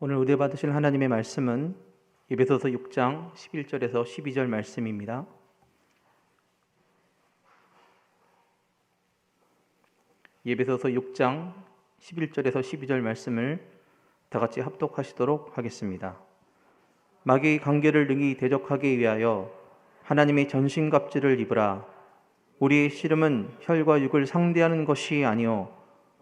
오늘 은혜 받으실 하나님의 말씀은 에베소서 6장 11절에서 12절 말씀입니다. 에베소서 6장 11절에서 12절 말씀을 다 같이 합독하시도록 하겠습니다. 마귀의 관계를 능히 대적하기 위하여 하나님의 전신갑주를 입으라. 우리의 씨름은 혈과 육을 상대하는 것이 아니요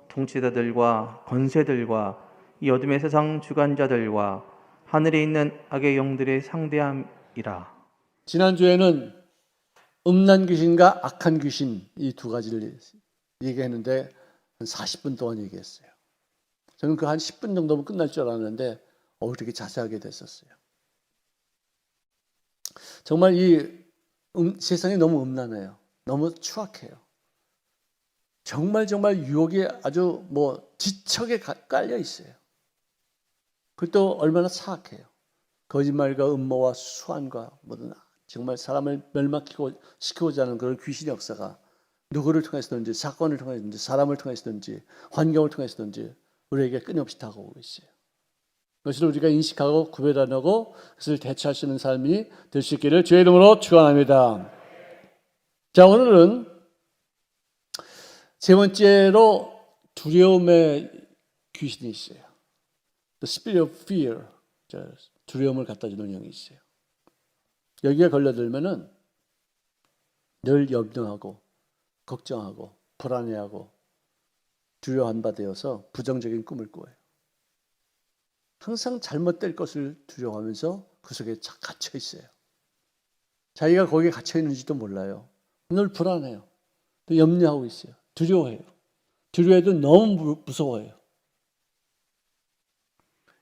통치자들과 권세들과 이 어둠의 세상 주관자들과 하늘에 있는 악의 영들의 상대함이라. 지난주에는 음란 귀신과 악한 귀신 이 두 가지를 얘기했는데 한 40분 동안 얘기했어요. 저는 그 한 10분 정도면 끝날 줄 알았는데 이렇게 자세하게 됐었어요. 정말 이 세상이 너무 음란해요. 너무 추악해요. 정말 유혹이 아주 지척에 깔려 있어요. 그것도 얼마나 사악해요. 거짓말과 음모와 수환과 모든 정말 사람을 멸망시키고자 하는 그런 귀신의 역사가 누구를 통해서든지 사건을 통해서든지 사람을 통해서든지 환경을 통해서든지 우리에게 끊임없이 다가오고 있어요. 그것을 우리가 인식하고 구별하고 그것을 대처할 수 있는 삶이 될 수 있기를 주의 이름으로 축원합니다. 자, 오늘은 세 번째로 두려움의 귀신이 있어요. The spirit of fear, 두려움을 갖다 주는 영이 있어요. 여기에 걸려들면은 늘 염려하고 걱정하고 불안해하고 두려워한 바 되어서 부정적인 꿈을 꿔요. 항상 잘못될 것을 두려워하면서 그 속에 갇혀 있어요. 자기가 거기에 갇혀 있는지도 몰라요. 늘 불안해요. 또 염려하고 있어요. 두려워해요. 두려워해도 너무 무서워해요.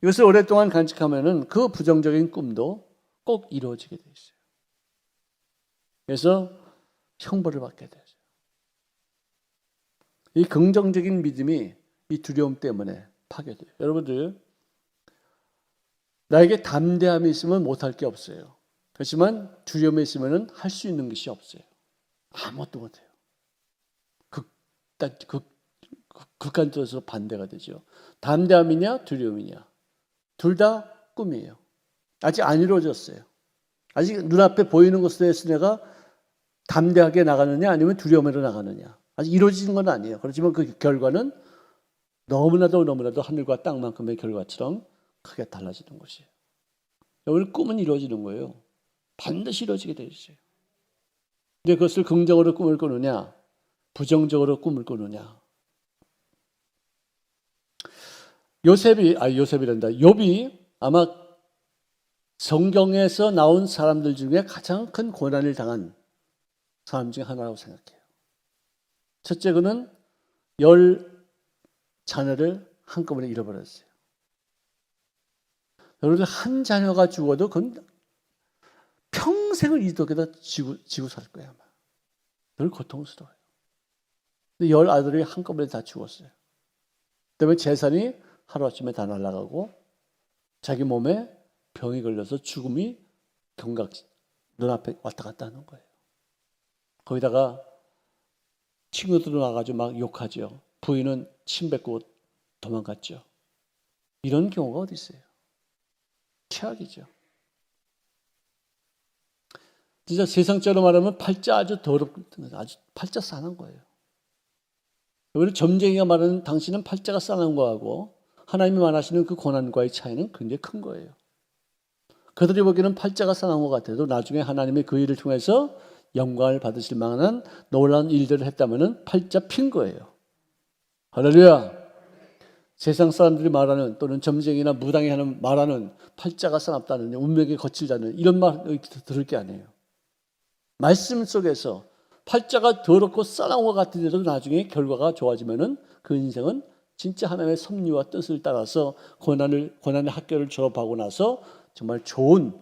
이것을 오랫동안 간직하면은 그 부정적인 꿈도 꼭 이루어지게 돼 있어요. 그래서 형벌을 받게 되죠. 이 긍정적인 믿음이 이 두려움 때문에 파괴돼요. 여러분들, 나에게 담대함이 있으면 못할 게 없어요. 그렇지만 두려움이 있으면 할 수 있는 것이 없어요. 아무것도 못해요. 극단적으로 반대가 되죠. 담대함이냐 두려움이냐. 둘 다 꿈이에요. 아직 안 이루어졌어요. 아직 눈앞에 보이는 것에 대해서 내가 담대하게 나가느냐 아니면 두려움으로 나가느냐. 아직 이루어지는 건 아니에요. 그렇지만 그 결과는 너무나도 하늘과 땅만큼의 결과처럼 크게 달라지는 것이에요. 오늘 꿈은 이루어지는 거예요. 반드시 이루어지게 되어 있어요. 근데 그것을 긍정으로 꿈을 꾸느냐 부정적으로 꿈을 꾸느냐. 욥이 아마 성경에서 나온 사람들 중에 가장 큰 고난을 당한 사람 중에 하나라고 생각해요. 첫째, 그는 10 자녀를 한꺼번에 잃어버렸어요. 여러분들 한 자녀가 죽어도 그건 평생을 이 독에다 지고 살 거예요. 아마. 늘 고통스러워요. 근데 10 아들이 한꺼번에 다 죽었어요. 그다음에 재산이 하루아침에 다 날아가고 자기 몸에 병이 걸려서 죽음이 경각 눈앞에 왔다 갔다 하는 거예요. 거기다가 친구들은 와가지고 막 욕하죠. 부인은 침 뱉고 도망갔죠. 이런 경우가 어디 있어요? 최악이죠. 진짜 세상적으로 말하면 팔자 아주 아주 팔자 싸는 거예요. 오히려 점쟁이가 말하는 당신은 팔자가 싸는 거하고 하나님이 말하시는 그 고난과의 차이는 굉장히 큰 거예요. 그들이 보기에는 팔자가 싸는 것 같아도 나중에 하나님이 그 일을 통해서 영광을 받으실 만한 놀라운 일들을 했다면 팔자 핀 거예요. 할렐루야. 세상 사람들이 말하는 또는 점쟁이나 무당이 말하는 팔자가 싸납다는 운명이 거칠다는 이런 말 들을 게 아니에요. 말씀 속에서 팔자가 더럽고 싸나운 것 같은데도 나중에 결과가 좋아지면은 그 인생은 진짜 하나님의 섭리와 뜻을 따라서 고난의 학교를 졸업하고 나서 정말 좋은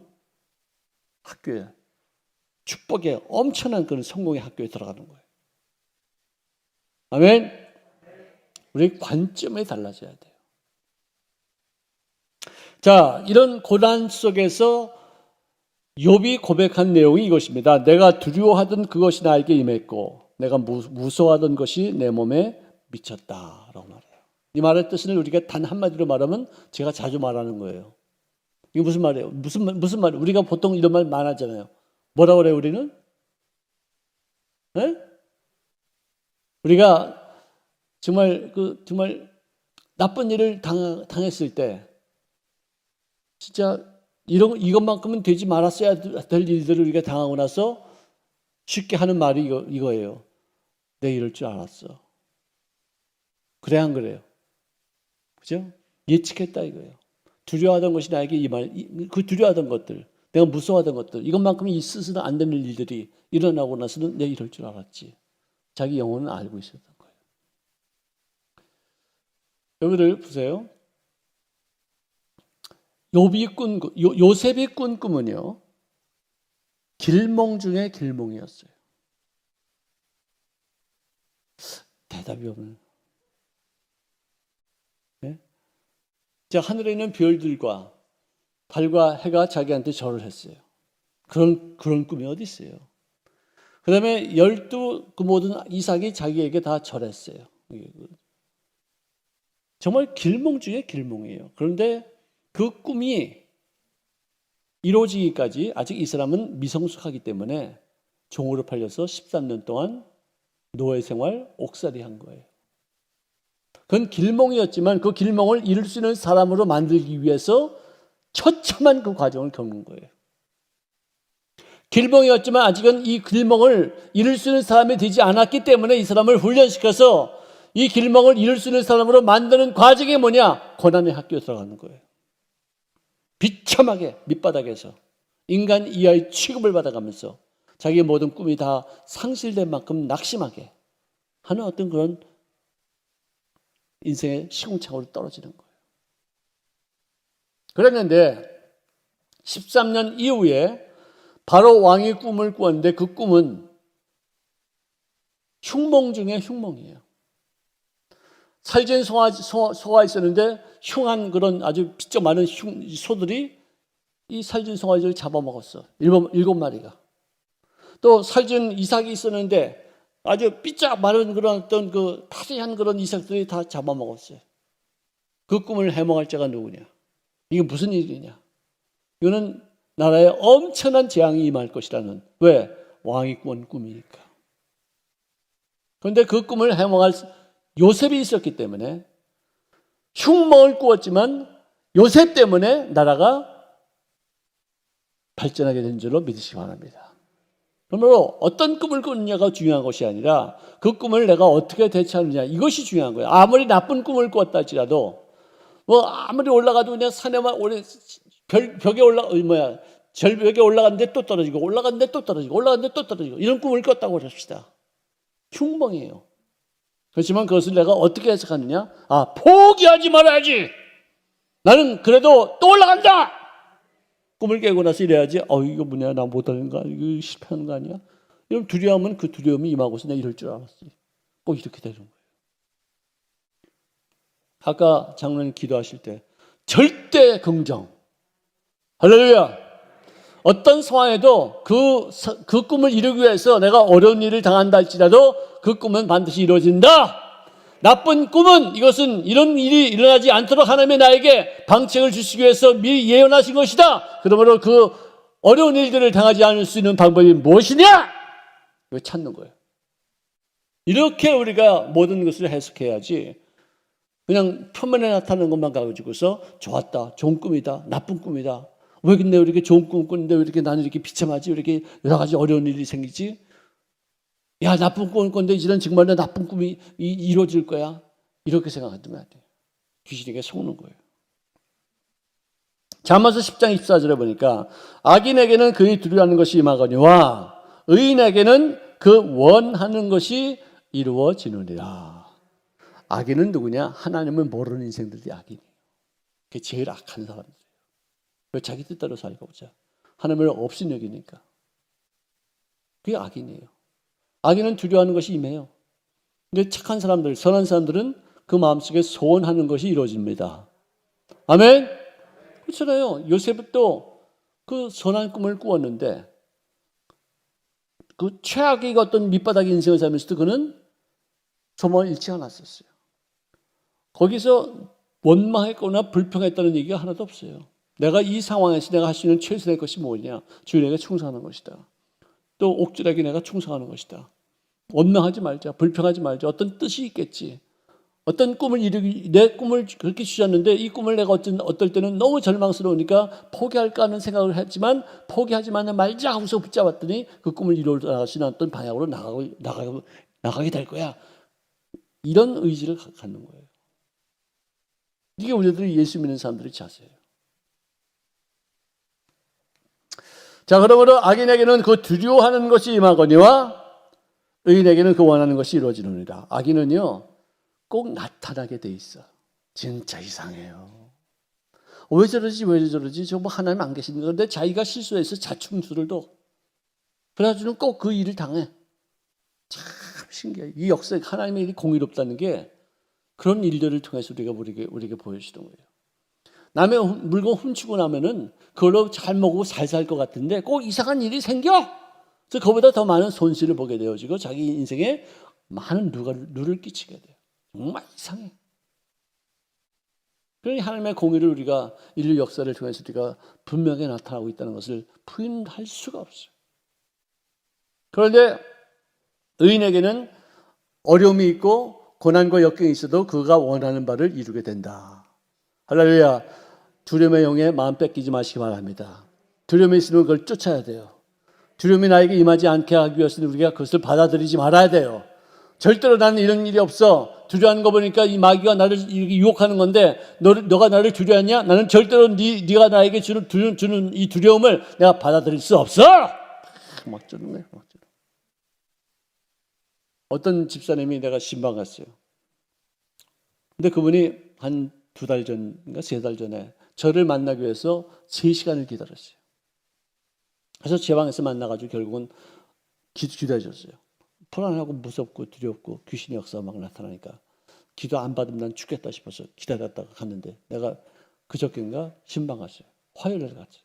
학교에 축복의 엄청난 그런 성공의 학교에 들어가는 거예요. 아멘. 우리 관점이 달라져야 돼요. 자, 이런 고난 속에서 욥이 고백한 내용이 이것입니다. 내가 두려워하던 그것이 나에게 임했고 내가 무서워하던 것이 내 몸에 미쳤다라고 말해요. 이 말의 뜻을 우리가 단 한마디로 말하면 제가 자주 말하는 거예요. 이게 무슨 말이에요? 무슨 말? 우리가 보통 이런 말 많았잖아요. 뭐라 그래요, 우리는? 네? 우리가 정말 나쁜 일을 당했을 때 진짜 이것만큼은 되지 말았어야 될 일들을 우리가 당하고 나서 쉽게 하는 말이 이거예요. 내가 이럴 줄 알았어. 그래 안 그래요? 그죠? 예측했다 이거예요. 두려워하던 것이 나에게 그 두려워하던 것들, 내가 무서워하던 것들, 이것만큼은 있어서는 안 되는 일들이 일어나고 나서는 내가 이럴 줄 알았지. 자기 영혼은 알고 있었던 거예요. 여기를 보세요. 요셉이 꾼 꿈은요, 길몽 중에 길몽이었어요. 대답이 없는. 네? 하늘에 있는 별들과 달과 해가 자기한테 절을 했어요. 그런 꿈이 어디 있어요? 그 다음에 12 모든 이삭이 자기에게 다 절했어요. 정말 길몽 중에 길몽이에요. 그런데 그 꿈이 이루어지기까지 아직 이 사람은 미성숙하기 때문에 종으로 팔려서 13년 동안 노예 생활, 옥살이 한 거예요. 그건 길몽이었지만 그 길몽을 이룰 수 있는 사람으로 만들기 위해서 처참한 그 과정을 겪는 거예요. 길몽이었지만 아직은 이 길몽을 이룰 수 있는 사람이 되지 않았기 때문에 이 사람을 훈련시켜서 이 길몽을 이룰 수 있는 사람으로 만드는 과정이 뭐냐? 고난의 학교에 들어가는 거예요. 비참하게 밑바닥에서 인간 이하의 취급을 받아가면서 자기의 모든 꿈이 다 상실된 만큼 낙심하게 하는 어떤 그런 인생의 시궁창으로 떨어지는 거예요. 그랬는데 13년 이후에 바로 왕이 꿈을 꾸었는데 그 꿈은 흉몽 중에 흉몽이에요. 살진 소가 있었는데 흉한 그런 아주 비쩍 많은 소들이 이 살진 송아지를 잡아먹었어. 7마리가. 또 살진 이삭이 있었는데 아주 삐짝 마른 그런 어떤 그 파리한 그런 이삭들이 다 잡아먹었어요. 그 꿈을 해몽할 자가 누구냐? 이게 무슨 일이냐? 이거는 나라에 엄청난 재앙이 임할 것이라는. 왜? 왕이 꾼 꿈이니까. 그런데 그 꿈을 해몽할 요셉이 있었기 때문에 흉몽을 꾸었지만 요셉 때문에 나라가 발전하게 된 줄로 믿으시기 바랍니다. 그러므로 어떤 꿈을 꾸느냐가 중요한 것이 아니라 그 꿈을 내가 어떻게 대처하느냐 이것이 중요한 거예요. 아무리 나쁜 꿈을 꾸었다 할지라도 아무리 올라가도 그냥 산에만 절벽에 올라갔는데 또 떨어지고 올라갔는데 또 떨어지고 올라갔는데 또 떨어지고 이런 꿈을 꿨다고 합시다. 흉몽이에요. 그렇지만 그것을 내가 어떻게 해석하느냐? 포기하지 말아야지. 나는 그래도 또 올라간다. 꿈을 깨고 나서 이래야지. 이거 뭐냐? 나 못하는 거 아니야? 이거 실패하는 거 아니야? 이런 두려움은 그 두려움이 임하고서 내가 이럴 줄 알았어요. 꼭 이렇게 되는 거예요. 아까 장로님 기도하실 때 절대 긍정. 할렐루야. 어떤 상황에도 그 꿈을 이루기 위해서 내가 어려운 일을 당한다 할지라도 그 꿈은 반드시 이루어진다. 나쁜 꿈은 이것은 이런 일이 일어나지 않도록 하나님의 나에게 방책을 주시기 위해서 미리 예언하신 것이다. 그러므로 그 어려운 일들을 당하지 않을 수 있는 방법이 무엇이냐? 이거 찾는 거예요. 이렇게 우리가 모든 것을 해석해야지 그냥 표면에 나타나는 것만 가지고서 좋았다, 좋은 꿈이다, 나쁜 꿈이다. 왜 근데 이렇게 좋은 꿈을 꾸는데 왜 이렇게 나는 이렇게 비참하지? 왜 이렇게 여러 가지 어려운 일이 생기지? 야, 나쁜 꿈을 꿨는데 이런 정말 내 나쁜 꿈이 이루어질 거야. 이렇게 생각하면 안 돼요. 귀신에게 속는 거예요. 잠언서 10장 24절에 보니까 악인에게는 그의 두려워하는 것이 임하거니와 의인에게는 그 원하는 것이 이루어지느니라. 악인은 누구냐? 하나님을 모르는 인생들이 악인이에요. 그게 제일 악한 사람이에요. 왜 자기 뜻대로 살고 보자. 하나님을 없이 여기니까. 그게 악인이에요. 악인은 두려워하는 것이 임해요. 근데 착한 사람들, 선한 사람들은 그 마음속에 소원하는 것이 이루어집니다. 아멘? 그렇잖아요. 요셉도 그 선한 꿈을 꾸었는데 그 최악의 어떤 밑바닥 인생을 살면서도 그는 소망을 잃지 않았었어요. 거기서 원망했거나 불평했다는 얘기가 하나도 없어요. 내가 이 상황에서 내가 할 수 있는 최선의 것이 뭐냐? 주님에게 충성하는 것이다. 또 옥졸에게 내가 충성하는 것이다. 원망하지 말자. 불평하지 말자. 어떤 뜻이 있겠지. 어떤 꿈을 내 꿈을 그렇게 주셨는데 이 꿈을 내가 어떨 때는 너무 절망스러우니까 포기할까 하는 생각을 했지만 포기하지만 말자 하고서 붙잡았더니 그 꿈을 이루어 나갈 수 있는 어떤 방향으로 나가게 될 거야. 이런 의지를 갖는 거예요. 이게 우리들이 예수 믿는 사람들의 자세예요. 자, 그러므로 악인에게는 그 두려워하는 것이 임하거니와 의인에게는 그 원하는 것이 이루어지느니라. 악인은요 꼭 나타나게 돼 있어. 진짜 이상해요. 왜 저러지? 저 뭐 하나님 안 계시는 건데 자기가 실수해서 자충수를 둬. 그래가지고는 꼭 그 일을 당해. 참 신기해. 이 역사에 하나님의 일이 공의롭다는 게 그런 일들을 통해서 우리에게 보여주시던 거예요. 남의 물건 훔치고 나면은 그걸로 잘 먹고 잘 살 것 같은데 꼭 이상한 일이 생겨. 그래서 그보다 더 많은 손실을 보게 되어지고 자기 인생에 많은 누를 끼치게 돼요. 정말 이상해. 그러니 하나님의 공의를 우리가 인류 역사를 통해서 우리가 분명히 나타나고 있다는 것을 부인할 수가 없어요. 그런데 의인에게는 어려움이 있고 고난과 역경이 있어도 그가 원하는 바를 이루게 된다. 할렐루야. 두려움의 영에 마음 뺏기지 마시기 바랍니다. 두려움이 있으면 그걸 쫓아야 돼요. 두려움이 나에게 임하지 않게 하기 위해서는 우리가 그것을 받아들이지 말아야 돼요. 절대로 나는 이런 일이 없어. 두려워하는 거 보니까 이 마귀가 나를 유혹하는 건데 너가 나를 두려워하냐? 나는 절대로 네가 나에게 주는 이 두려움을 내가 받아들일 수 없어. 막 저런 거예요. 어떤 집사님이 내가 신방 갔어요. 근데 그분이 한 2달 전인가 3달 전에 저를 만나기 위해서 3시간을 기다렸어요. 그래서 제 방에서 만나가지고 결국은 기다려줬어요. 불안하고 무섭고 두렵고 귀신의 역사가 막 나타나니까 기도 안 받으면 난 죽겠다 싶어서 기다렸다가 갔는데 내가 그저께인가 신방 갔어요. 화요일에 갔어요.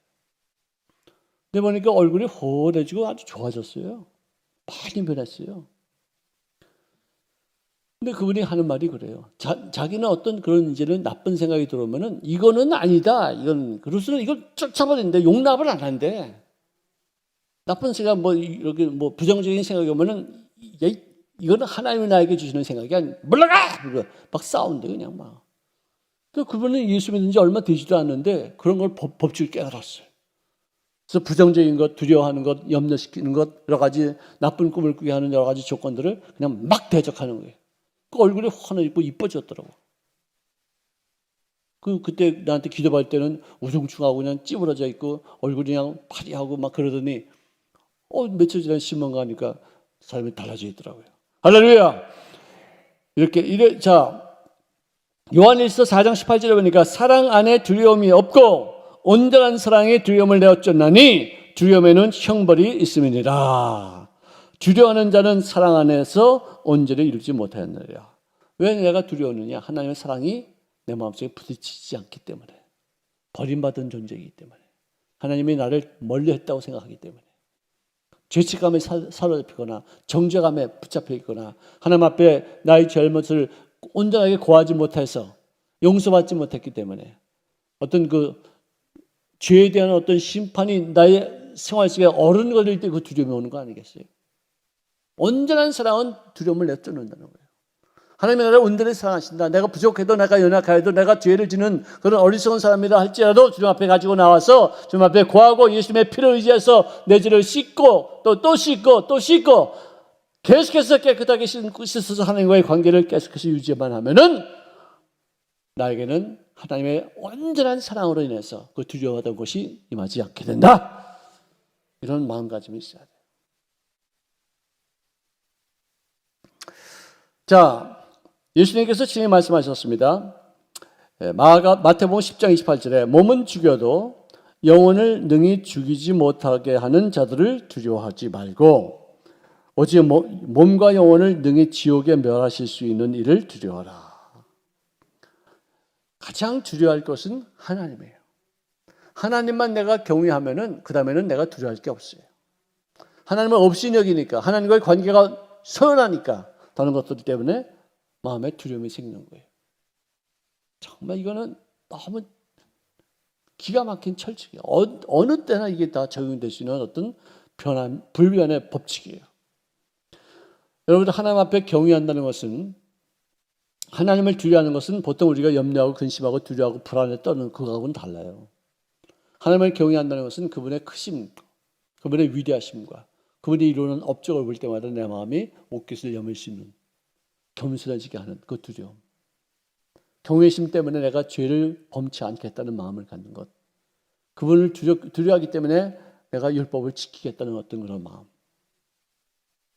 근데 보니까 얼굴이 호해지고 아주 좋아졌어요. 많이 변했어요. 근데 그분이 하는 말이 그래요. 자기는 어떤 그런 이제는 나쁜 생각이 들어오면은 이거는 아니다. 그로서는 이걸 쫓아버리는데 용납을 안 한대. 나쁜 생각 이렇게 부정적인 생각이 오면은 이거는 하나님이 나에게 주시는 생각이 아니야. 물러가! 막 싸운대 그냥 막. 그분은 예수 믿은 지 얼마 되지도 않는데 그런 걸 법칙을 깨달았어요. 그래서 부정적인 것, 두려워하는 것, 염려시키는 것, 여러 가지 나쁜 꿈을 꾸게 하는 여러 가지 조건들을 그냥 막 대적하는 거예요. 그 얼굴이 환해지고 이뻐졌더라고. 그때 나한테 기도할 때는 우중충하고 그냥 찌부러져 있고 얼굴이 그냥 파리하고 막 그러더니 며칠 전에 신문 가니까 삶이 달라져 있더라고요. 할렐루야! 자, 요한일서 4장 18절에 보니까 사랑 안에 두려움이 없고 온전한 사랑에 두려움을 내어쫓나니 두려움에는 형벌이 있음이니라. 두려워하는 자는 사랑 안에서 온전히 이루지 못하였느니라. 왜 내가 두려우느냐? 하나님의 사랑이 내 마음속에 부딪히지 않기 때문에. 버림받은 존재이기 때문에. 하나님이 나를 멀리했다고 생각하기 때문에. 죄책감에 사로잡히거나 정죄감에 붙잡혀 있거나 하나님 앞에 나의 잘못을 온전하게 고하지 못해서 용서받지 못했기 때문에 어떤 그 죄에 대한 어떤 심판이 나의 생활 속에 어른거릴 때 그 두려움이 오는 거 아니겠어요? 온전한 사랑은 두려움을 내쫓는다는 거예요. 하나님이 나를 온전히 사랑하신다. 내가 부족해도 내가 연약해도 내가 죄를 지는 그런 어리석은 사람이라 할지라도 주님 앞에 가지고 나와서 주님 앞에 고하고 예수님의 피를 의지해서 내 죄를 씻고 또 씻고 계속해서 깨끗하게 씻어서 하나님과의 관계를 계속해서 유지만 하면은 나에게는 하나님의 온전한 사랑으로 인해서 그 두려워하던 것이 임하지 않게 된다. 이런 마음가짐이 있어야 돼요. 자, 예수님께서 친히 말씀하셨습니다. 마태복음 10장 28절에 몸은 죽여도 영혼을 능히 죽이지 못하게 하는 자들을 두려워하지 말고 오직 몸과 영혼을 능히 지옥에 멸하실 수 있는 이를 두려워하라. 가장 두려워할 것은 하나님이에요. 하나님만 내가 경외하면은 그 다음에는 내가 두려워할 게 없어요. 하나님을 없이 여기니까 하나님과의 관계가 서운하니까 다른 것들 때문에 마음에 두려움이 생기는 거예요. 정말 이거는 너무 기가 막힌 철칙이에요. 어느 때나 이게 다 적용될 수 있는 어떤 불변의 법칙이에요. 여러분들 하나님 앞에 경외한다는 것은, 하나님을 두려워하는 것은 보통 우리가 염려하고 근심하고 두려워하고 불안에 떠는 그거하고는 달라요. 하나님을 경외한다는 것은 그분의 크심, 그분의 위대하심과 그분이 이루는 업적을 볼 때마다 내 마음이 옷깃을 여밀 수 있는, 겸손해지게 하는 그 두려움. 경외심 때문에 내가 죄를 범치 않겠다는 마음을 갖는 것. 그분을 두려워하기 때문에 내가 율법을 지키겠다는 어떤 그런 마음.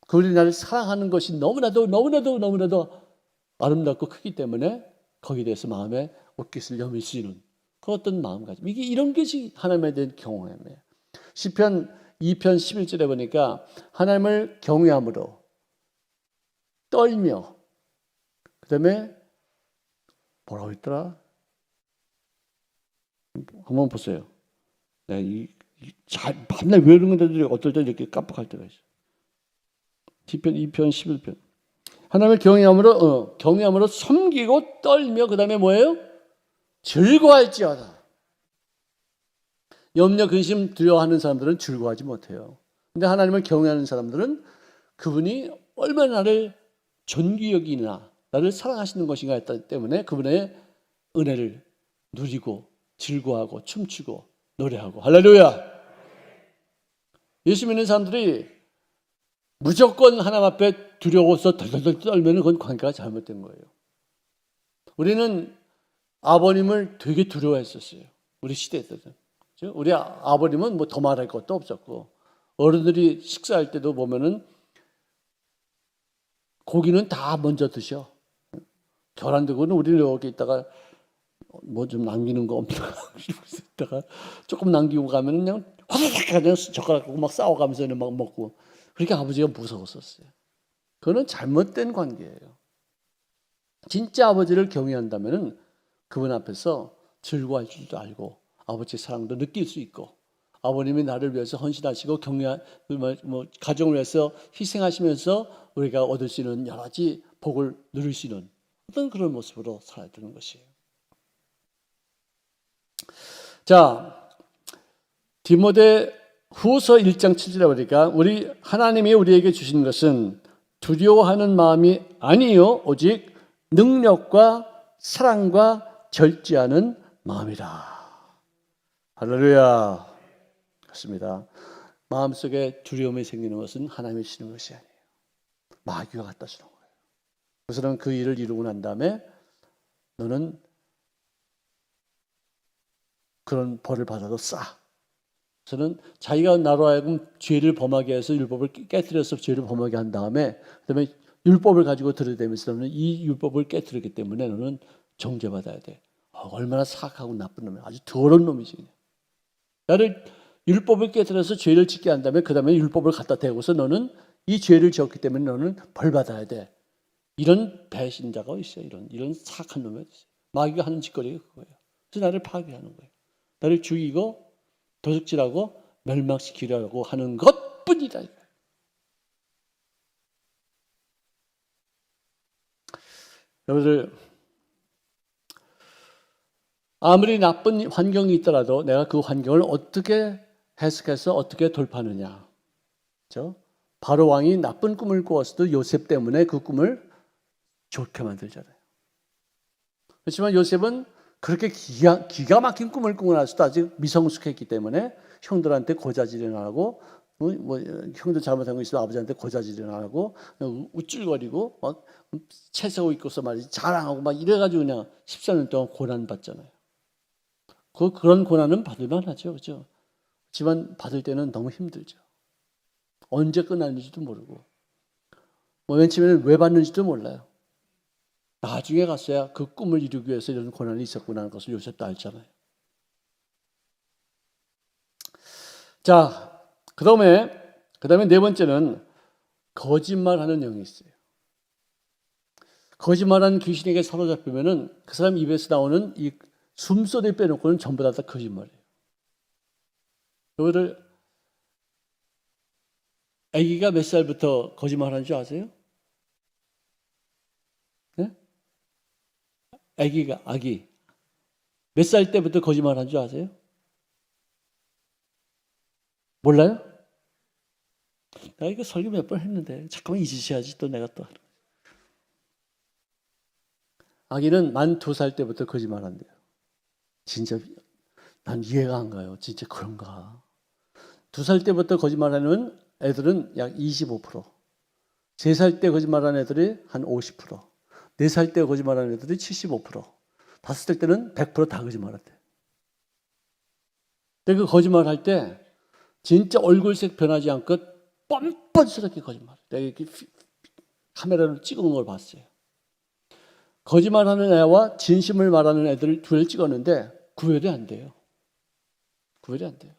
그분이 나를 사랑하는 것이 너무나도 아름답고 크기 때문에 거기에 대해서 마음에 옷깃을 여밀 수 있는 그 어떤 마음가짐. 이게 이런 것이 하나님에 대한 경외함이에요. 시편 2편 11절에 보니까 하나님을 경외함으로 떨며, 그 다음에 뭐라고 했더라? 한번 보세요. 맨날 외우는 것들이 어떨 때 이렇게 깜빡할 때가 있어요. 시편 2편 11편. 하나님을 경외함으로 섬기고 떨며, 그 다음에 뭐예요? 즐거워할지어다. 염려, 근심, 두려워하는 사람들은 즐거워하지 못해요. 근데 하나님을 경외하는 사람들은 그분이 얼마나 나를 존귀 여기나 나를 사랑하시는 것인가 했기 때문에 그분의 은혜를 누리고 즐거워하고 춤추고 노래하고. 할렐루야. 예수 믿는 사람들이 무조건 하나님 앞에 두려워서 덜덜덜 떨면 그건 관계가 잘못된 거예요. 우리는 아버님을 되게 두려워했었어요. 우리 시대에서는. 우리 아버님은 뭐 더 말할 것도 없었고, 어른들이 식사할 때도 보면은 고기는 다 먼저 드셔. 계란 들고는 우리는 여기 있다가 뭐 좀 남기는 거 없나 이러고 있다가 조금 남기고 가면 그냥 화다닥 그냥 젓가락 갖고 막 싸워가면서 막 먹고. 그렇게 아버지가 무서웠었어요. 그거는 잘못된 관계예요. 진짜 아버지를 경외한다면은 그분 앞에서 즐거워할 줄도 알고 아버지의 사랑도 느낄 수 있고, 아버님이 나를 위해서 헌신하시고 가정을 위해서 희생하시면서 우리가 얻을 수 있는 여러 가지 복을 누릴 수 있는 어떤 그런 모습으로 살아야 되는 것이에요. 자, 디모데 후서 1장 7절에 보니까 우리 하나님이 우리에게 주신 것은 두려워하는 마음이 아니요 오직 능력과 사랑과 절제하는 마음이라. 할렐루야. 그렇습니다. 마음속에 두려움이 생기는 것은 하나님이 주시는 것이 아니에요. 마귀가 갖다 주는 거예요. 그래서 그 일을 이루고 난 다음에 너는 그런 벌을 받아도 싸. 저는 자기가 나로 하여금 죄를 범하게 해서 율법을 깨뜨려서 죄를 범하게 한 다음에 그다음에 율법을 가지고 들이대면서 너는 이 율법을 깨뜨렸기 때문에 너는 정죄받아야 돼. 얼마나 사악하고 나쁜 놈이야. 아주 더러운 놈이지. 그냥. 나를 율법을 깨뜨려서 죄를 짓게 한 다음에 그 다음에 율법을 갖다 대고서 너는 이 죄를 지었기 때문에 너는 벌 받아야 돼. 이런 배신자가 있어요. 이런 사악한 놈이 있어요. 마귀가 하는 짓거리가 그거예요. 그래서 나를 파괴하는 거예요. 나를 죽이고 도둑질하고 멸망시키려고 하는 것뿐이다. 여러분들, 아무리 나쁜 환경이 있더라도 내가 그 환경을 어떻게 해석해서 어떻게 돌파하느냐. 그렇죠? 바로 왕이 나쁜 꿈을 꾸었어도 요셉 때문에 그 꿈을 좋게 만들잖아요. 그렇지만 요셉은 그렇게 기가 막힌 꿈을 꾸고 나서도 아직 미성숙했기 때문에 형들한테 고자질을 안 하고, 형들 잘못한 거 있으면 아버지한테 고자질을 안 하고, 우쭐거리고, 막 채색 입고서 말이지, 자랑하고 막 이래가지고 그냥 14년 동안 고난받잖아요. 그런 고난은 받을만 하죠. 그죠? 하지만 받을 때는 너무 힘들죠. 언제 끝나는지도 모르고, 맨 처음에는 왜 받는지도 몰라요. 나중에 갔어야 그 꿈을 이루기 위해서 이런 고난이 있었구나 하는 것을 요셉도 알잖아요. 자, 그 다음에 네 번째는 거짓말하는 영이 있어요. 거짓말하는 귀신에게 사로잡히면은 그 사람 입에서 나오는 이 숨소리 빼놓고는 전부 다 거짓말이에요. 여러분들, 아기가 몇 살부터 거짓말하는 줄 아세요? 네? 아기. 몇 살 때부터 거짓말한 줄 아세요? 몰라요? 내가 이거 설교 몇 번 했는데 잠깐만 잊으셔야지 또 내가 또. 아기는 만 2살 때부터 거짓말한대요. 진짜 난 이해가 안 가요. 진짜 그런가? 2살 때부터 거짓말하는 애들은 약 25%, 3살 때 거짓말하는 애들이 한 50%, 4살 때 거짓말하는 애들이 75%, 5살 때는 100%다 거짓말한대. 근데 그 거짓말할 때 진짜 얼굴색 변하지 않고 뻔뻔스럽게 거짓말해. 내가 이렇게 카메라로 찍은 걸 봤어요. 거짓말하는 애와 진심을 말하는 애들 둘을 찍었는데 구별이 안 돼요. 구별이 안 돼요.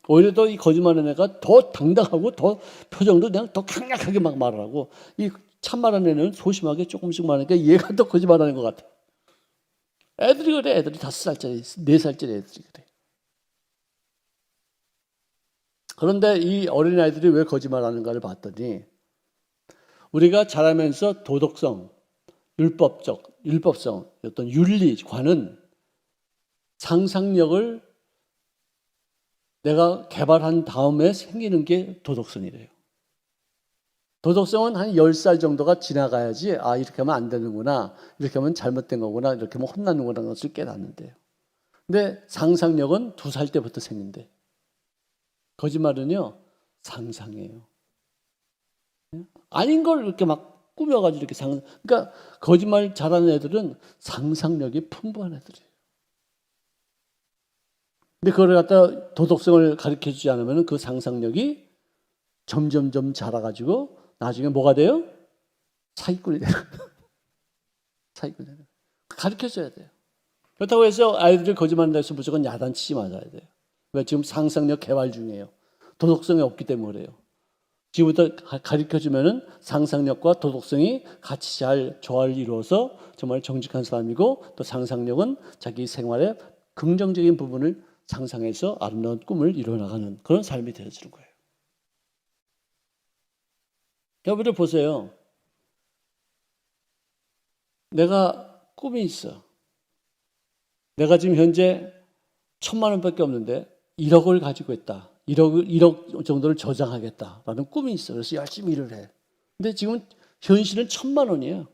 오히려 더 이 거짓말하는 애가 더 당당하고 더 표정도 그냥 더 강력하게 막 말하고, 이 참말하는 애는 소심하게 조금씩 말하니까 얘가 더 거짓말하는 것 같아. 애들이 그래. 애들이 5살짜리, 4살짜리 애들이 그래. 그런데 이 어린아이들이 왜 거짓말하는가를 봤더니 우리가 자라면서 도덕성, 율법성, 어떤 윤리관은 상상력을 내가 개발한 다음에 생기는 게 도덕성이래요. 도덕성은 한 10살 정도가 지나가야지 이렇게 하면 안 되는구나, 이렇게 하면 잘못된 거구나, 이렇게 하면 혼나는구나 것을 깨닫는데요. 근데 상상력은 2살 때부터 생긴대. 거짓말은요, 상상이에요. 아닌 걸 이렇게 막 꾸며가지고 이렇게 그러니까 거짓말 잘하는 애들은 상상력이 풍부한 애들이에요. 근데 그걸 갖다 도덕성을 가르쳐 주지 않으면 그 상상력이 점점점 자라가지고 나중에 뭐가 돼요? 사기꾼이 돼요. 사기꾼이 돼요. 가르쳐 줘야 돼요. 그렇다고 해서 아이들이 거짓말한다 해서 무조건 야단치지 말아야 돼요. 왜? 지금 상상력 개발 중이에요. 도덕성이 없기 때문에 그래요. 지금부터 가르쳐 주면은 상상력과 도덕성이 같이 잘 조화를 이루어서 정말 정직한 사람이고, 또 상상력은 자기 생활의 긍정적인 부분을 상상해서 아름다운 꿈을 이뤄나가는 그런 삶이 되어지는 거예요. 여러분들 보세요. 내가 꿈이 있어. 내가 지금 현재 1,000만 원밖에 없는데 1억을 가지고 있다. 1억 정도를 저장하겠다라는 꿈이 있어. 그래서 열심히 일을 해. 근데 지금 현실은 1,000만 원이에요.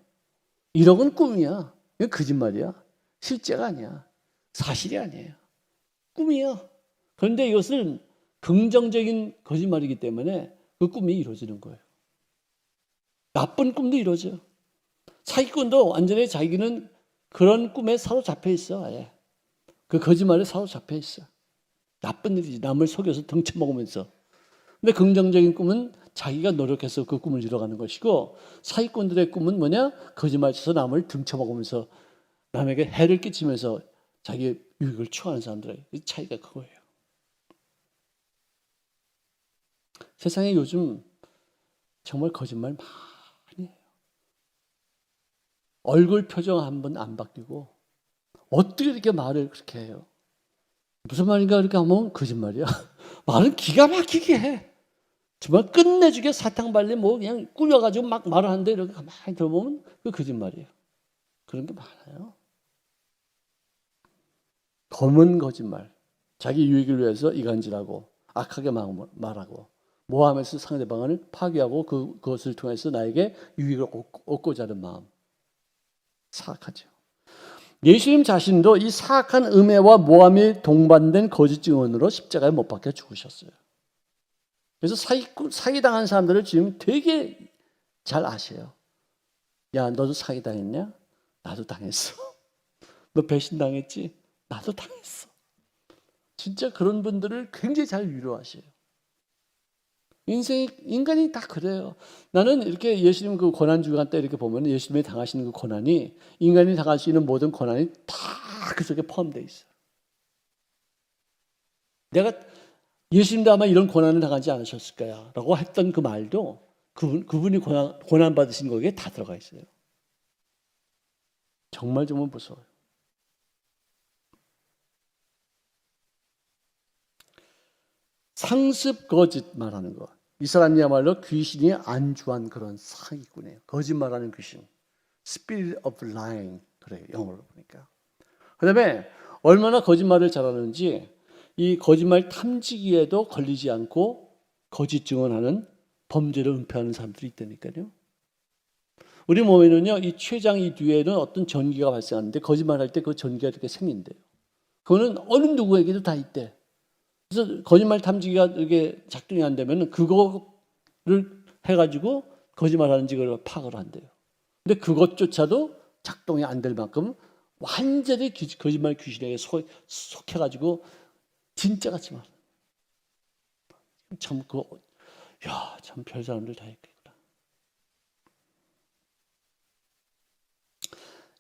1억은 꿈이야. 이건 거짓말이야. 실제가 아니야. 사실이 아니에요. 꿈이야. 그런데 이것은 긍정적인 거짓말이기 때문에 그 꿈이 이루어지는 거예요. 나쁜 꿈도 이루어져. 사기꾼도 완전히 자기는 그런 꿈에 사로잡혀 있어. 아예. 그 거짓말에 사로잡혀 있어. 나쁜 일이지. 남을 속여서 등쳐먹으면서. 근데 긍정적인 꿈은 자기가 노력해서 그 꿈을 이뤄가는 것이고, 사기꾼들의 꿈은 뭐냐? 거짓말 쳐서 남을 등쳐먹으면서 남에게 해를 끼치면서 자기의 유익을 추구하는 사람들의 차이가 그거예요. 세상에 요즘 정말 거짓말 많이 해요. 얼굴 표정 한 번 안 바뀌고 어떻게 이렇게 말을 그렇게 해요? 무슨 말인가 그렇게 하면 거짓말이야. 말은 기가 막히게 해. 정말 끝내주게 사탕 발리 뭐 그냥 꾸며가지고 막 말을 하는데 이렇게 가만히 들어보면 그 거짓말이에요. 그런 게 많아요. 검은 거짓말. 자기 유익을 위해서 이간질하고 악하게 말하고 모함해서 상대방을 파괴하고 그것을 통해서 나에게 유익을 얻고자 하는 마음. 사악하죠. 예수님 자신도 이 사악한 음해와 모함이 동반된 거짓 증언으로 십자가에 못 박혀 죽으셨어요. 그래서 사기당한 사람들을 지금 되게 잘 아세요. 야, 너도 사기당했냐? 나도 당했어. 너 배신당했지? 나도 당했어. 진짜 그런 분들을 굉장히 잘 위로하셔요. 인간이 다 그래요. 나는 이렇게 예수님 그 고난주간 때 이렇게 보면 예수님이 당하시는 그 고난이, 인간이 당할 수 있는 모든 고난이 다 그 속에 포함되어 있어요. 내가 예수님도 아마 이런 고난을 당하지 않으셨을까요? 라고 했던 그 말도 그분이 고난 받으신 거기에 다 들어가 있어요. 정말 무서워요. 상습 거짓 말하는 것. 이 사람이야말로 귀신이 안주한 그런 사기꾼이에요. 거짓말하는 귀신. Spirit of lying. 그래요. 영어로 보니까. 그 다음에 얼마나 거짓말을 잘하는지 이 거짓말 탐지기에도 걸리지 않고 거짓 증언하는 범죄를 은폐하는 사람들이 있다니까요. 우리 몸에는요, 이 췌장 이 뒤에는 어떤 전기가 발생하는데 거짓말할 때 그 전기가 이렇게 생긴대요. 그거는 어느 누구에게도 다 있대. 그래서 거짓말 탐지기가 이렇게 작동이 안 되면 그거를 해가지고 거짓말하는지 그걸 파악을 한대요. 근데 그것조차도 작동이 안 될 만큼 완전히 거짓말 귀신에게 속해가지고 진짜같이 말. 참 참 별 사람들 다 있겠구나.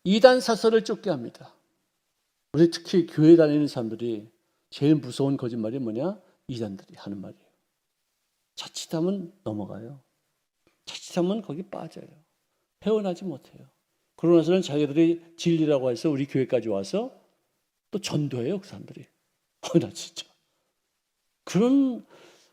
이단 사설을 쫓게 합니다. 우리 특히 교회 다니는 사람들이 제일 무서운 거짓말이 뭐냐? 이단들이 하는 말이에요. 자칫하면 넘어가요. 자칫하면 거기 빠져요. 헤어나지 못해요. 그러고 나서는 자기들이 진리라고 해서 우리 교회까지 와서 또 전도해요, 그 사람들이. 나 진짜. 그런,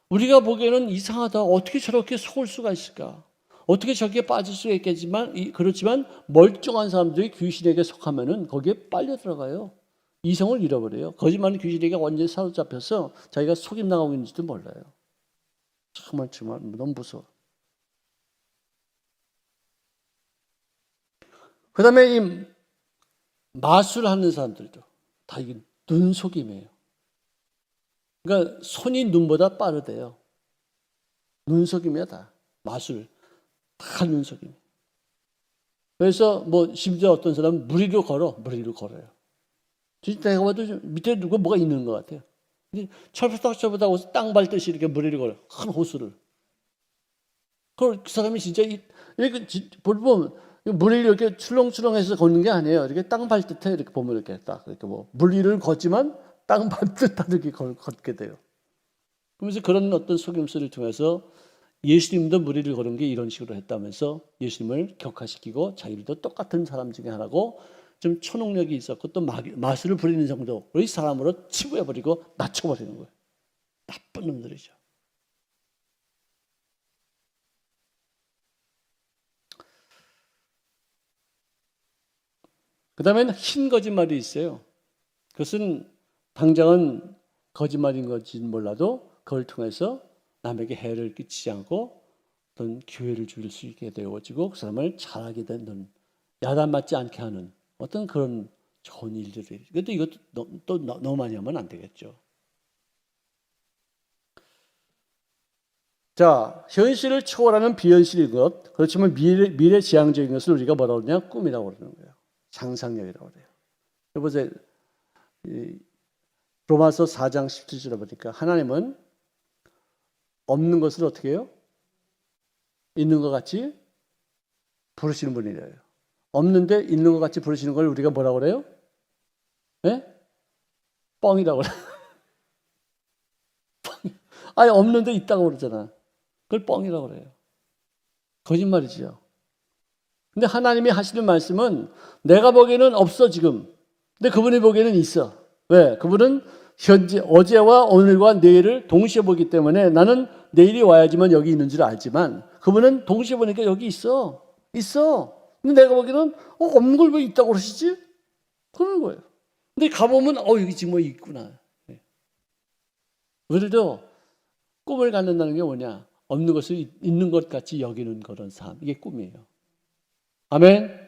우리가 보기에는 이상하다. 어떻게 저렇게 속을 수가 있을까? 어떻게 저기에 빠질 수가 있겠지만, 그렇지만 멀쩡한 사람들이 귀신에게 속하면은 거기에 빨려 들어가요. 이성을 잃어버려요. 거짓말은 귀신에게 완전히 사로잡혀서 자기가 속임 나가고 있는지도 몰라요. 정말 너무 무서워. 그 다음에 이 마술하는 사람들도 다 이게 눈속임이에요. 그러니까 손이 눈보다 빠르대요. 눈속임이야 다. 마술. 다 눈속임. 그래서 뭐 심지어 어떤 사람은 무리로 걸어요. 진짜 내가 봐도 밑에 누가 뭐가 있는 것 같아요. 철부닥철부닥 땅 밟듯이 이렇게 무리를 걸어요. 큰 호수를. 그 사람이 진짜 이렇게 보면 물 위를 이렇게 출렁출렁해서 걷는 게 아니에요. 이렇게 땅 밟듯해 이렇게 보면 이렇게 딱 이렇게 뭐 물 위를 걷지만 땅 밟듯 하듯이 걷게 돼요. 그러면서 그런 어떤 속임수를 통해서 예수님도 물 위를 걸은 게 이런 식으로 했다면서 예수님을 격화시키고 자기들도 똑같은 사람 중에 하나고 좀 초능력이 있었고 또 마술을 부리는 정도의 사람으로 치부해버리고 낮춰버리는 거예요. 나쁜 놈들이죠. 그 다음에는 흰 거짓말이 있어요. 그것은 당장은 거짓말인 건지는 몰라도 그걸 통해서 남에게 해를 끼치지 않고 어떤 기회를 줄 수 있게 되어지고 그 사람을 잘하게 되는 야단맞지 않게 하는 어떤 그런 좋은 일들이. 그런데 이것도 또 너무 많이 하면 안 되겠죠. 자, 현실을 초월하는 비현실인 것, 그렇지만 미래지향적인 것을 우리가 뭐라고 그러냐? 꿈이라고 그러는 거예요. 상상력이라고 그래요. 여보세요. 로마서 4장 17절에 보니까 하나님은 없는 것을 어떻게 해요? 있는 것 같이 부르시는 분이래요. 없는데 있는 것 같이 부르시는 걸 우리가 뭐라고 그래요? 네? 뻥이라고 그래요. 아니 없는데 있다고 그러잖아. 그걸 뻥이라고 그래요. 거짓말이죠. 근데 하나님이 하시는 말씀은 내가 보기에는 없어 지금. 근데 그분이 보기에는 있어. 왜? 그분은 현재 어제와 오늘과 내일을 동시에 보기 때문에 나는 내일이 와야지만 여기 있는 줄 알지만 그분은 동시에 보니까 여기 있어. 근데 내가 보기에는 없는 걸 왜 있다고 그러시지? 그러는 거예요. 근데 가보면 여기 지금 뭐 있구나. 우리도 꿈을 갖는다는 게 뭐냐? 없는 것을 있는 것 같이 여기는 그런 삶. 이게 꿈이에요. 아멘.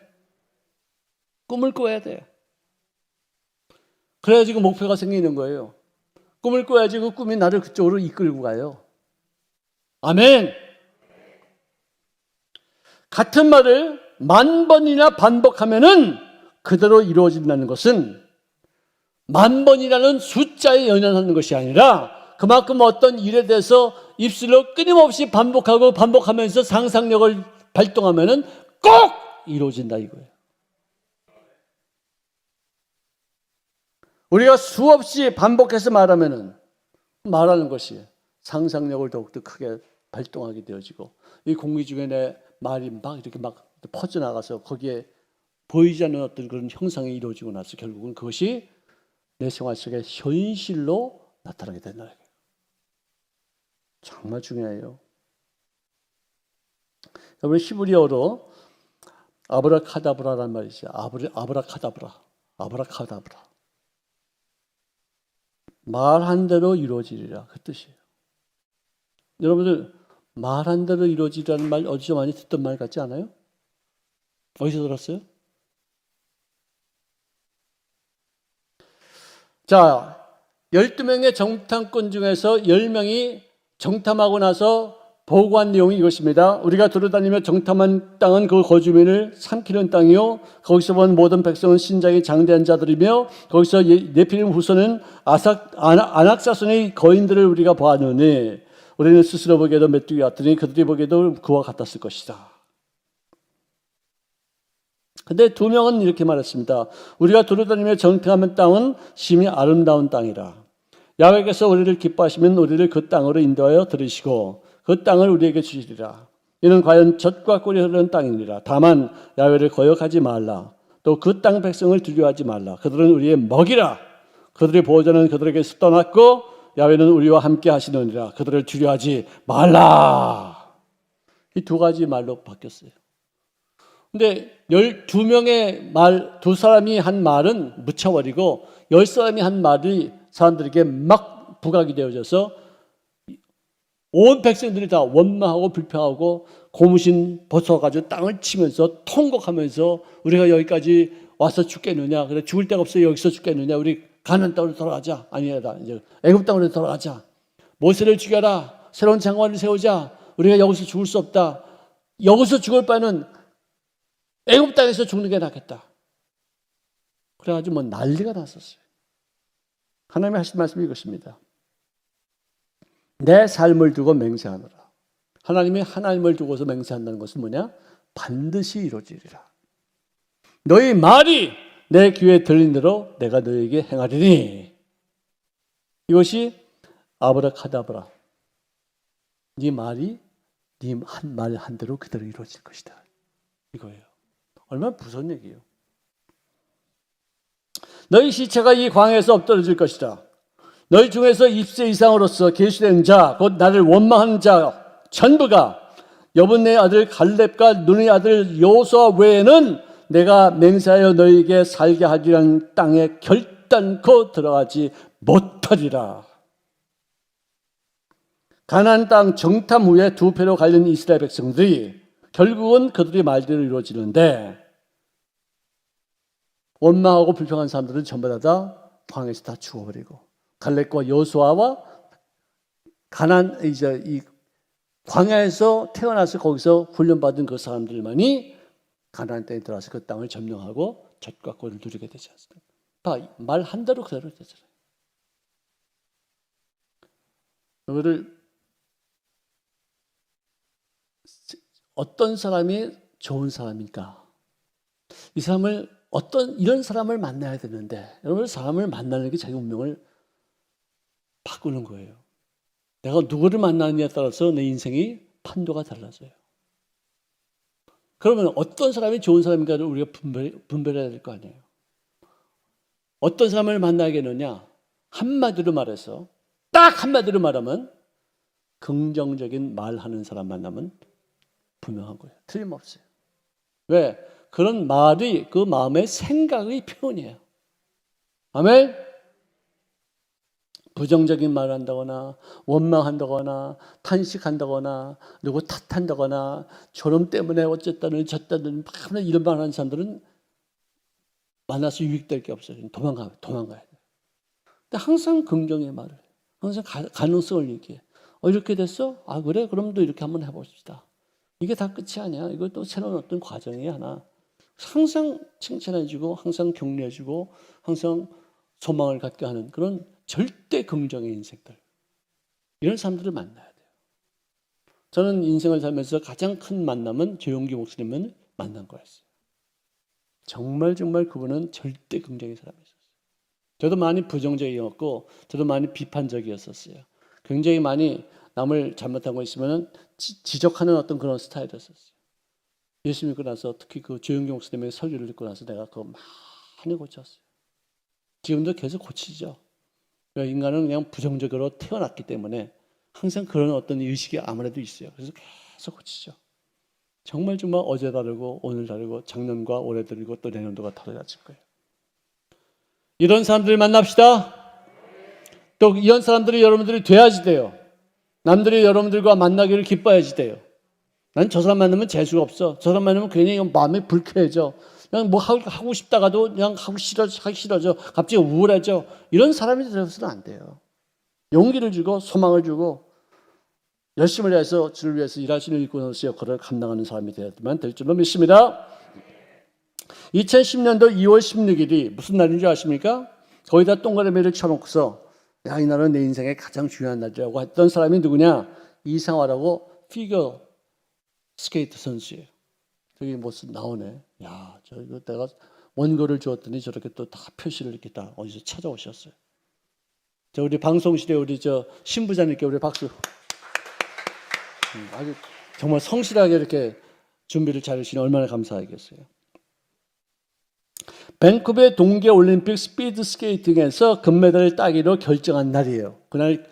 꿈을 꿔야 돼요. 그래야지 그 목표가 생기는 거예요. 꿈을 꿔야지 그 꿈이 나를 그쪽으로 이끌고 가요. 아멘. 같은 말을 10,000번이나 반복하면은 그대로 이루어진다는 것은 10,000번이라는 숫자에 연연하는 것이 아니라 그만큼 어떤 일에 대해서 입술로 끊임없이 반복하면서 상상력을 발동하면은 꼭 이루어진다 이거예요. 우리가 수없이 반복해서 말하는 것이 상상력을 더욱더 크게 발동하게 되어지고 이 공기 중에 내 말이 막 이렇게 막 퍼져나가서 거기에 보이지 않는 어떤 그런 형상이 이루어지고 나서 결국은 그것이 내 생활 속에 현실로 나타나게 된다. 정말 중요해요. 우리 히브리어로 아브라카다브라라는 말이 있어요. 아브라카다브라. 말한 대로 이루어지리라. 그 뜻이에요. 여러분들 말한 대로 이루어지라는 말 어디서 많이 듣던 말 같지 않아요? 어디서 들었어요? 자, 12명의 정탐꾼 중에서 10명이 정탐하고 나서 보고한 내용이 이것입니다. 우리가 돌아다니며 정탐한 땅은 그 거주민을 삼키는 땅이요, 거기서 본 모든 백성은 신장이 장대한 자들이며 거기서 네피림 후손은 아낙사손의 거인들을 우리가 보았느니 우리는 스스로 보기에도 메뚜기 같으니 그들이 보기에도 그와 같았을 것이다. 근데 2명은 이렇게 말했습니다. 우리가 돌아다니며 정탐한 땅은 심히 아름다운 땅이라. 야훼께서 우리를 기뻐하시면 우리를 그 땅으로 인도하여 들이시고 그 땅을 우리에게 주시리라. 이는 과연 젖과 꿀이 흐르는 땅이니라. 다만 야훼를 거역하지 말라. 또 그 땅 백성을 두려워하지 말라. 그들은 우리의 먹이라. 그들의 보호자는 그들에게서 떠났고 야훼는 우리와 함께 하시느니라. 그들을 두려워하지 말라. 이 2가지 말로 바뀌었어요. 근데 12명의 말, 2사람이 한 말은 묻혀버리고 10사람이 한 말이 사람들에게 막 부각이 되어져서 온 백성들이 다 원망하고 불평하고 고무신 벗어가지고 땅을 치면서 통곡하면서 우리가 여기까지 와서 죽겠느냐, 그래 죽을 데가 없어 여기서 죽겠느냐, 우리 가나안 땅으로 돌아가자, 아니다 이제 애굽 땅으로 돌아가자, 모세를 죽여라, 새로운 장관을 세우자, 우리가 여기서 죽을 수 없다, 여기서 죽을 바에는 애굽 땅에서 죽는 게 낫겠다. 그래가지고 뭐 난리가 났었어요. 하나님이 하신 말씀이 이것입니다. 내 삶을 두고 맹세하노라. 하나님이 하나님을 두고서 맹세한다는 것은 뭐냐? 반드시 이루어지리라. 너희 말이 내 귀에 들린 대로 내가 너에게 행하리니. 이것이 아브라카다브라. 네 말이 네 한 말 한 대로 그대로 이루어질 것이다. 이거예요. 얼마나 무서운 얘기예요. 너희 시체가 이 광야에서 엎드러질 것이다. 너희 중에서 입새 이상으로서 계시된 자, 곧 나를 원망하는 자 전부가 여분의 아들 갈렙과 눈의 아들 여호수아 외에는 내가 맹세하여 너희에게 살게 하리라는 땅에 결단코 들어가지 못하리라. 가나안 땅 정탐 후에 2패로 갈린 이스라엘 백성들이 결국은 그들의 말대로 이루어지는데 원망하고 불평한 사람들은 전부 다 광야에서 다 죽어버리고 갈렙과 여호수아와 가나안 이제 이 광야에서 태어나서 거기서 훈련받은 그 사람들만이 가나안 땅에 들어와서 그 땅을 점령하고 젖과 꿀을 누리게 되지 않습니까? 다 말 한 대로 그대로 되잖아요. 이거를 어떤 사람이 좋은 사람일까? 이 사람을 이런 사람을 만나야 되는데, 여러분 사람을 만나는 게 자기 운명을 바꾸는 거예요. 내가 누구를 만나느냐에 따라서 내 인생이 판도가 달라져요. 그러면 어떤 사람이 좋은 사람인가를 우리가 분별해야 될 거 아니에요. 어떤 사람을 만나야겠느냐? 한마디로 말해서, 딱 한마디로 말하면 긍정적인 말하는 사람 만나면 분명한 거예요. 틀림없어요. 왜? 그런 말이 그 마음의 생각의 표현이에요. 아멘? 부정적인 말을 한다거나 원망한다거나 탄식한다거나 누구 탓한다거나 저놈 때문에 어쨌다는 저쨌다는 막 이런 말 하는 사람들은 만나서 유익될 게 없어요. 도망가야 돼요. 근데 항상 긍정의 말을 해요. 항상 가능성을 얘기해. 이렇게 됐어? 아 그래? 그럼 또 이렇게 한번 해봅시다. 이게 다 끝이 아니야. 이것도 새로운 어떤 과정이 하나. 항상 칭찬해주고 항상 격려해주고 항상 소망을 갖게 하는 그런 절대 긍정의 인생들. 이런 사람들을 만나야 돼요. 저는 인생을 살면서 가장 큰 만남은 조용기 목사님을 만난 거였어요. 정말 그분은 절대 긍정의 사람이었어요. 저도 많이 부정적이었고 저도 많이 비판적이었었어요. 굉장히 많이 남을 잘못한 거 있으면 지적하는 어떤 그런 스타일이었었어요. 예수 믿고 나서 특히 그 조용기 목사님의 설교를 듣고 나서 내가 그거 많이 고쳤어요. 지금도 계속 고치죠. 인간은 그냥 부정적으로 태어났기 때문에 항상 그런 어떤 의식이 아무래도 있어요. 그래서 계속 고치죠. 정말 어제 다르고 오늘 다르고 작년과 올해 다르고 또 내년도가 달라질 거예요. 이런 사람들 만납시다. 또 이런 사람들이 여러분들이 돼야지 돼요. 남들이 여러분들과 만나기를 기뻐야지 돼요. 난 저 사람 만나면 재수가 없어. 저 사람 만나면 괜히 마음이 불쾌해져. 그냥 뭐 하고 싶다가도 그냥 하기 싫어져. 갑자기 우울해져. 이런 사람이 되어서는 안 돼요. 용기를 주고 소망을 주고 열심을 해서 주를 위해서 일하시는 일꾼으로서 역할을 감당하는 사람이 되어야만 될 줄로 믿습니다. 2010년도 2월 16일이 무슨 날인지 아십니까? 거기다 동그라미를 쳐놓고서 야, 이 날은 내 인생의 가장 중요한 날이라고 했던 사람이 누구냐? 이상화라고 피겨 스케이트 선수예요. 저기 무슨 나오네. 야, 저 이거 내가 원고를 주었더니 저렇게 또 다 표시를 이렇게 다 어디서 찾아오셨어요. 저 우리 방송실에 우리 저 신부자님께 우리 박수. 아주 정말 성실하게 이렇게 준비를 잘 해주시니 얼마나 감사하겠어요. 밴쿠버 동계올림픽 스피드 스케이팅에서 금메달을 따기로 결정한 날이에요. 그날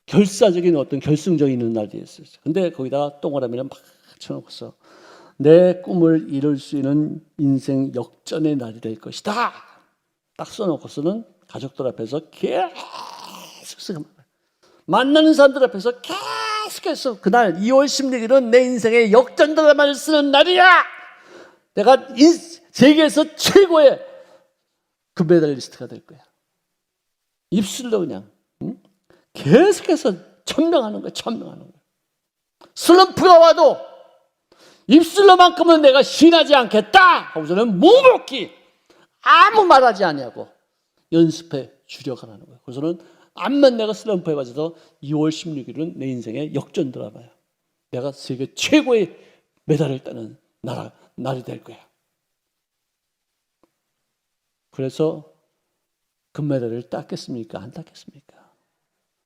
결사적인 어떤 결승적이 있는 날이었어요. 근데 거기다가 동그라미를 막 쳐놓고서 내 꿈을 이룰 수 있는 인생 역전의 날이 될 것이다. 딱 써놓고서는 가족들 앞에서 계속 만나는 사람들 앞에서 계속해서 그날 2월 16일은 내 인생의 역전 드라마를 쓰는 날이야. 내가 세계에서 최고의 금메달리스트가 될 거야. 입술로 그냥 계속해서 천명하는 거야. 천명하는 거야. 슬럼프가 와도 입술로만큼은 내가 신하지 않겠다 하고서는 묵묵히 아무 말하지 아니하고 연습해 주려가는 거예요. 그래서는 암만 내가 슬럼프에 빠져서 2월 16일은 내 인생의 역전 드라마야. 내가 세계 최고의 메달을 따는 날이 될 거야. 그래서 금메달을 땄겠습니까? 안 땄겠습니까?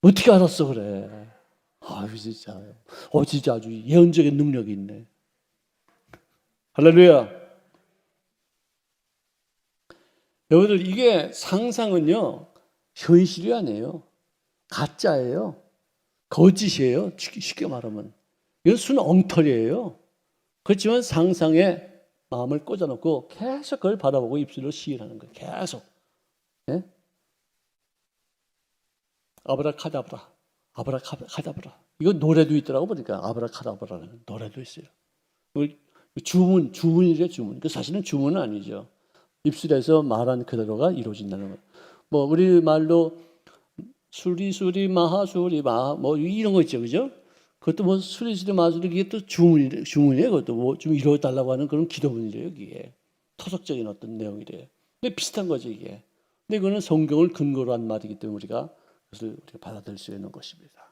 어떻게 알았어 그래? 아유 진짜, 진짜 아주 예언적인 능력이 있네. 할렐루야. 여러분들 이게 상상은요 현실이 아니에요. 가짜예요. 거짓이에요. 쉽게 말하면 이건 순 엉터리예요. 그렇지만 상상에 마음을 꽂아놓고 계속 그걸 바라보고 입술로 시인하는 거예요. 계속. 예? 아브라카다브라, 아브라카다브라. 이거 노래도 있더라고 보니까 아브라카다브라는 노래도 있어요. 주문이래 주문. 그 사실은 주문은 아니죠. 입술에서 말한 그대로가 이루어진다는 거예요. 뭐 우리 말로 수리수리 마하수리 마하 뭐 이런 거 있죠, 그죠? 그것도 뭐 수리수리 마하수리 이게 또 주문이에요. 그것도 뭐 좀 이루어달라고 하는 그런 기도문이래요, 이게 토속적인 어떤 내용이래요. 근데 비슷한 거죠, 이게. 근데 이거는 성경을 근거로 한 말이기 때문에 우리가 그것을 받아들일 수 있는 것입니다.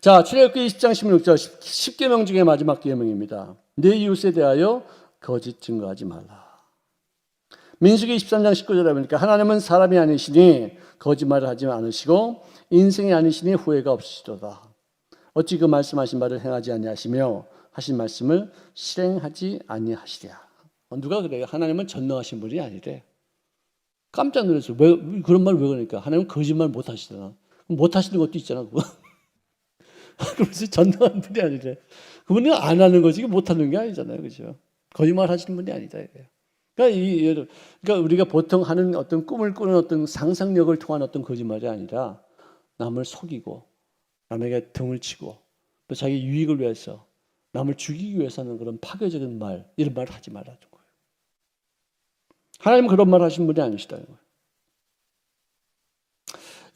자, 출애굽기 20장 16절 10계명 중에 마지막 계명입니다. 내 이웃에 대하여 거짓 증거하지 말라. 민수기 23장 19절에 보니까 하나님은 사람이 아니시니 거짓말을 하지 않으시고 인생이 아니시니 후회가 없으시도다. 어찌 그 말씀하신 바를 행하지 아니하시며 하신 말씀을 실행하지 아니하시랴. 누가 그래요? 하나님은 전능하신 분이 아니래. 깜짝 놀랐어요. 왜 그런 말 왜 그러니까? 하나님은 거짓말 못 하시잖아. 못 하시는 것도 있잖아. 그거. 그래서 전능한 분이 아니래. 그분은 안 하는 거지 못 하는 게 아니잖아요, 그렇죠? 거짓말 하시는 분이 아니다 이거예요. 그러니까 우리가 보통 하는 어떤 꿈을 꾸는 어떤 상상력을 통한 어떤 거짓말이 아니라 남을 속이고 남에게 등을 치고 또 자기 유익을 위해서 남을 죽이기 위해서 하는 그런 파괴적인 말, 이런 말을 하지 말라는 거예요. 하나님은 그런 말 하신 분이 아니시다는 거예요.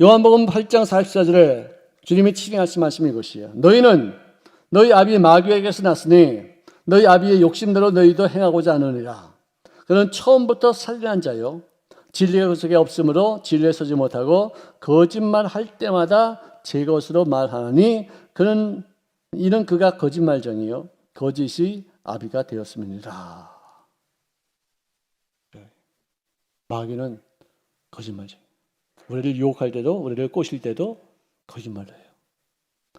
요한복음 8장 44절에 주님이 치행하신 말씀이 이것이에요. 너희는 너희 아비 마귀에게서 났으니 너희 아비의 욕심대로 너희도 행하고자 하느니라. 그는 처음부터 살인한 자요 진리가 그 속에 없으므로 진리에 서지 못하고 거짓말할 때마다 제 것으로 말하니 이는 그가 거짓말쟁이요 거짓의 아비가 되었음이니라. 마귀는 거짓말쟁이. 우리를 유혹할 때도 우리를 꼬실 때도 거짓말을 해요.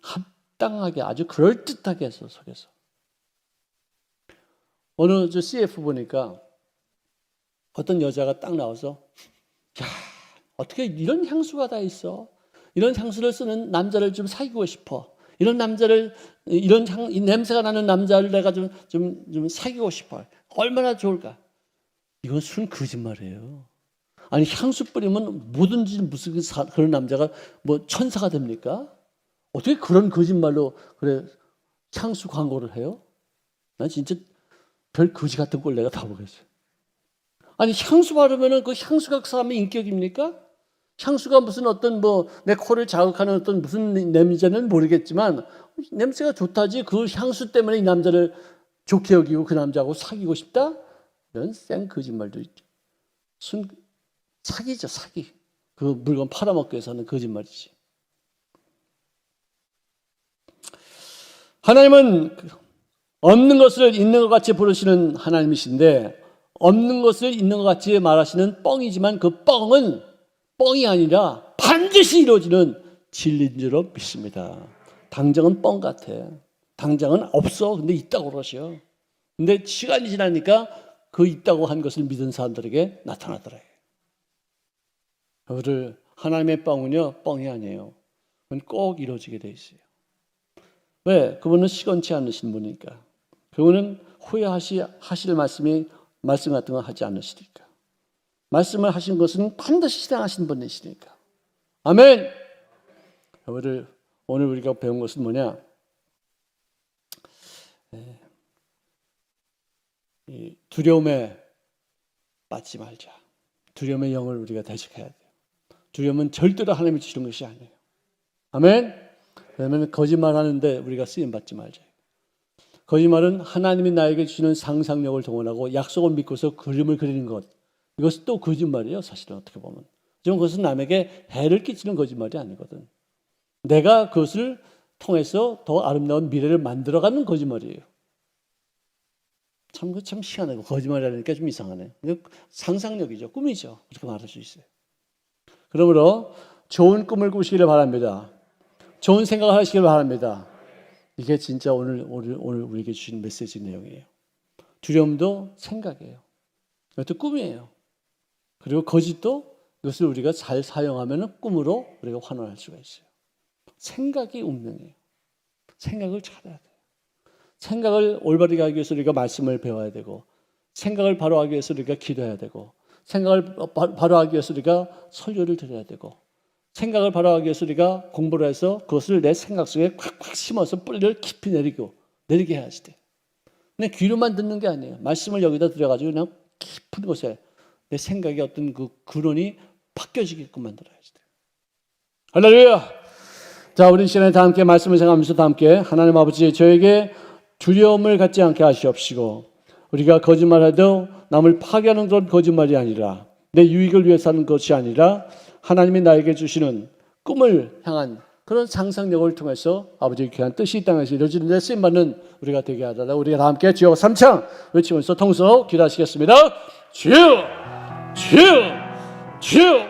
합당하게 아주 그럴듯하게 해서 속여서. 어느 CF 보니까 어떤 여자가 딱 나와서 야 어떻게 이런 향수가 다 있어? 이런 향수를 쓰는 남자를 좀 사귀고 싶어. 이런 남자를 이 냄새가 나는 남자를 내가 좀 사귀고 싶어. 얼마나 좋을까? 이건 순 거짓말이에요. 아니 향수 뿌리면 뭐든지 무슨 그런 남자가 뭐 천사가 됩니까? 어떻게 그런 거짓말로 그래 향수 광고를 해요? 난 진짜 별 거지 같은 꼴 내가 다 보겠어요. 아니 향수 바르면은 그 향수가 그 사람의 인격입니까? 향수가 무슨 어떤 뭐 내 코를 자극하는 어떤 무슨 냄새는 모르겠지만 냄새가 좋다지 그 향수 때문에 이 남자를 좋게 여기고 그 남자하고 사귀고 싶다? 이런 쌩 거짓말도 있죠. 사기죠, 사기. 그 물건 팔아먹기 위해서 하는 거짓말이지. 하나님은 없는 것을 있는 것 같이 부르시는 하나님이신데 없는 것을 있는 것 같이 말하시는 뻥이지만 그 뻥은 뻥이 아니라 반드시 이루어지는 진리인 줄 믿습니다. 당장은 뻥 같아. 당장은 없어. 근데 있다고 그러셔. 근데 시간이 지나니까 그 있다고 한 것을 믿은 사람들에게 나타나더래요. 그거를 하나님의 뻥은요, 뻥이 아니에요. 그건 꼭 이루어지게 돼 있어요. 왜? 그분은 시건치 않으신 분이니까. 그분은 후회하실 말씀 같은 거 하지 않으시니까. 말씀을 하신 것은 반드시 실행하신 분이시니까. 아멘! 오늘 우리가 배운 것은 뭐냐? 이 두려움에 빠지지 말자. 두려움의 영을 우리가 대적해야 돼요. 두려움은 절대로 하나님이 주시는 것이 아니에요. 아멘? 그러면 거짓말하는데 우리가 쓰임받지 말자. 거짓말은 하나님이 나에게 주시는 상상력을 동원하고 약속을 믿고서 그림을 그리는 것. 이것은 또 거짓말이에요. 사실은 어떻게 보면. 하지만 그것은 남에게 해를 끼치는 거짓말이 아니거든. 내가 그것을 통해서 더 아름다운 미래를 만들어가는 거짓말이에요. 참 희한하고 거짓말이라니까 좀 이상하네. 상상력이죠. 꿈이죠. 그렇게 말할 수 있어요. 그러므로 좋은 꿈을 꾸시기를 바랍니다. 좋은 생각을 하시기를 바랍니다. 이게 진짜 오늘 우리에게 주신 메시지 내용이에요. 두려움도 생각이에요. 이것도 꿈이에요. 그리고 거짓도 이것을 우리가 잘 사용하면 꿈으로 우리가 환원할 수가 있어요. 생각이 운명이에요. 생각을 잘해야 돼요. 생각을 올바르게 하기 위해서 우리가 말씀을 배워야 되고, 생각을 바로 하기 위해서 우리가 기도해야 되고, 생각을 바로 하기 위해서 우리가 설교를 드려야 되고, 생각을 바로 하기 위해서 우리가 공부를 해서 그것을 내 생각 속에 콱콱 심어서 뿌리를 깊이 내리게 해야지 돼. 그냥 귀로만 듣는 게 아니에요. 말씀을 여기다 들여가지고 그냥 깊은 곳에 내 생각의 어떤 그 근원이 바뀌어지게끔 만들어야지 돼. 할렐루야! 자, 우리 시간에 다 함께 말씀을 생각하면서 다 함께 하나님 아버지 저에게 두려움을 갖지 않게 하시옵시고, 우리가 거짓말해도 남을 파괴하는 그런 거짓말이 아니라 내 유익을 위해서 하는 것이 아니라 하나님이 나에게 주시는 꿈을 향한 그런 상상력을 통해서 아버지의 귀한 뜻이 이 땅에서 이루어지는 데 쓰임받는 우리가 되게 하다가 우리가 다 함께 주여 삼창 외치면서 통성으로 기도하시겠습니다. 주여 주여 주여